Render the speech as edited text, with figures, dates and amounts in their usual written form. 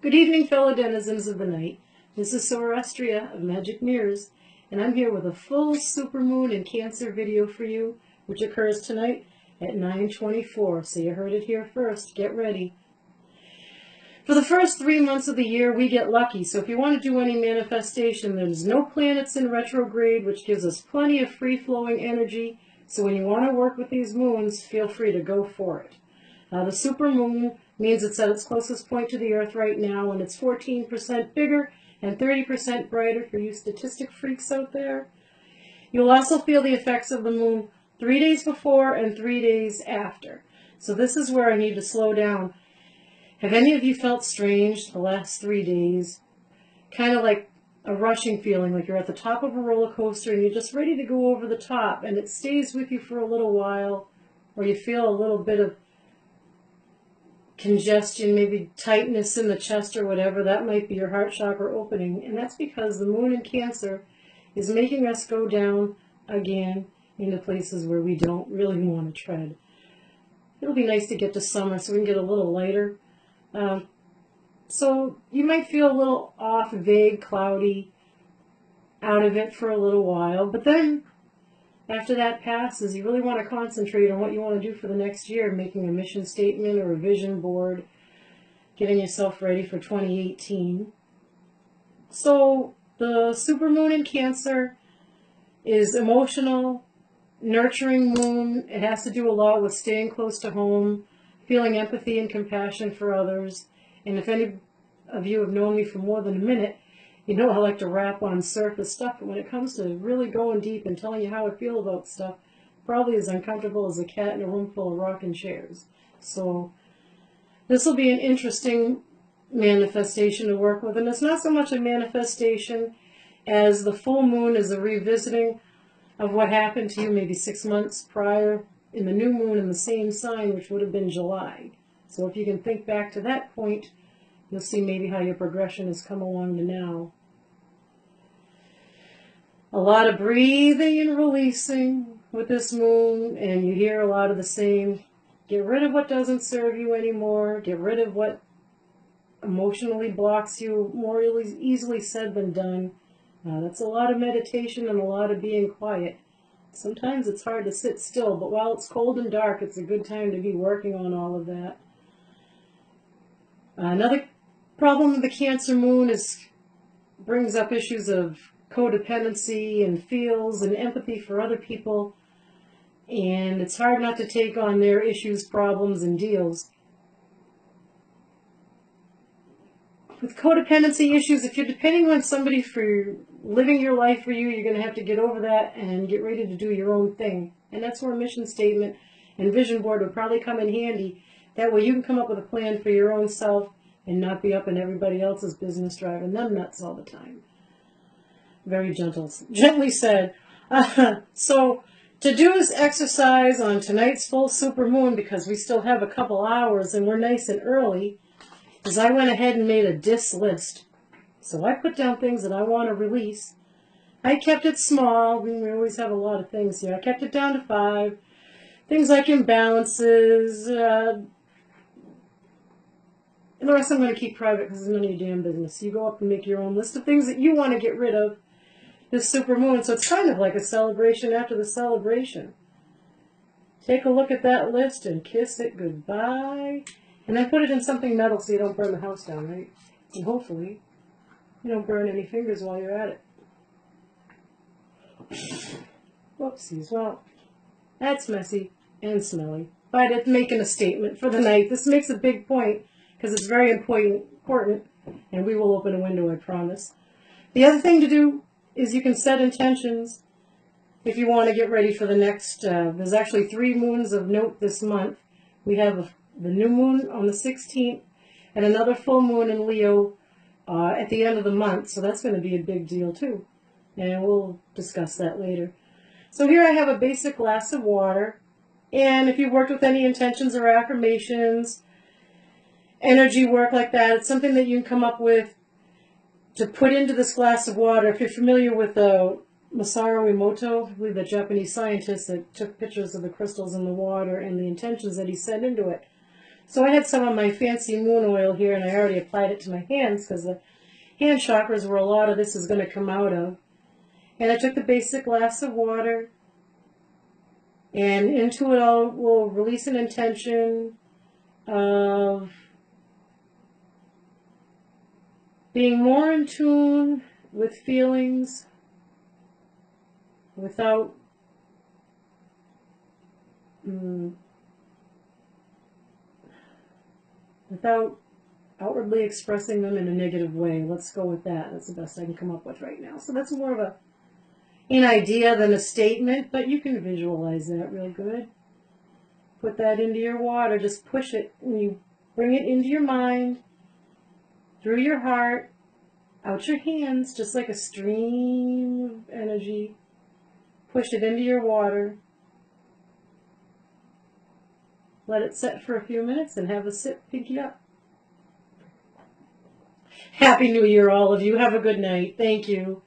Good evening, fellow denizens of the night. This is Soror Astri of Magic Mirrors, and I'm here with a full supermoon in Cancer video for you, which occurs tonight at 9:24. So you heard it here first. Get ready. For the first 3 months of the year, we get lucky. So if you want to do any manifestation, there's no planets in retrograde, which gives us plenty of free-flowing energy. So when you want to work with these moons, feel free to go for it. The supermoon means it's at its closest point to the Earth right now, and it's 14% bigger and 30% brighter for you statistic freaks out there. You'll also feel the effects of the moon 3 days before and 3 days after. So this is where I need to slow down. Have any of you felt strange the last 3 days? Kind of like a rushing feeling, like you're at the top of a roller coaster and you're just ready to go over the top, and it stays with you for a little while, or you feel a little bit of congestion, maybe tightness in the chest or whatever. That might be your heart chakra opening, and that's because the moon in Cancer is making us go down again into places where we don't really want to tread. It'll be nice to get to summer so we can get a little lighter. So you might feel a little off, vague, cloudy, out of it for a little while, but then after that passes, you really want to concentrate on what you want to do for the next year, making a mission statement or a vision board, getting yourself ready for 2018. So the supermoon in Cancer is emotional, nurturing moon. It has to do a lot with staying close to home, feeling empathy and compassion for others. And if any of you have known me for more than a minute, you know I like to rap on surface stuff, but when it comes to really going deep and telling you how I feel about stuff, probably as uncomfortable as a cat in a room full of rocking chairs. So this will be an interesting manifestation to work with, and it's not so much a manifestation as the full moon is a revisiting of what happened to you maybe 6 months prior in the new moon in the same sign, which would have been July. So if you can think back to that point, you'll see maybe how your progression has come along to now. A lot of breathing and releasing with this moon, and you hear a lot of the same. Get rid of what doesn't serve you anymore. Get rid of what emotionally blocks you. More easily said than done. That's a lot of meditation and a lot of being quiet. Sometimes it's hard to sit still, but while it's cold and dark, it's a good time to be working on all of that. Another problem with the Cancer moon brings up issues of codependency and feels and empathy for other people, and it's hard not to take on their issues, problems, and deals. With codependency issues, if you're depending on somebody for living your life for you, you're going to have to get over that and get ready to do your own thing. And that's where a mission statement and vision board would probably come in handy. That way you can come up with a plan for your own self and not be up in everybody else's business driving them nuts all the time. Very gently said. So to do this exercise on tonight's full supermoon, because we still have a couple hours and we're nice and early, is I went ahead and made a dis list. So I put down things that I want to release. I kept it small. We always have a lot of things here. I kept it down to 5. Things like imbalances. And the rest I'm going to keep private because it's none of your damn business. You go up and make your own list of things that you want to get rid of this supermoon. So it's kind of like a celebration after the celebration. Take a look at that list and kiss it goodbye. And I put it in something metal so you don't burn the house down, right? And hopefully you don't burn any fingers while you're at it. Whoopsies. Well, that's messy and smelly. But it's making a statement for the night. This makes a big point because it's very important, and we will open a window, I promise. The other thing to do is you can set intentions if you want to get ready for the next, there's actually 3 moons of note this month. We have the new moon on the 16th and another full moon in Leo at the end of the month, so that's going to be a big deal too, and we'll discuss that later. So here I have a basic glass of water, and if you worked with any intentions or affirmations, energy work like that, it's something that you can come up with to put into this glass of water. If you're familiar with Masaru Emoto, I believe the Japanese scientist that took pictures of the crystals in the water and the intentions that he set into it. So I had some of my fancy moon oil here, and I already applied it to my hands because the hand chakras where a lot of this is going to come out of. And I took the basic glass of water, and into it all we'll release an intention of being more in tune with feelings without without outwardly expressing them in a negative way. Let's go with that. That's the best I can come up with right now. So that's more of an idea than a statement, but you can visualize that real good. Put that into your water. Just push it. When you bring it into your mind, through your heart, out your hands, just like a stream of energy. Push it into your water. Let it set for a few minutes and have a sip. Pinky up. Happy New Year, all of you. Have a good night. Thank you.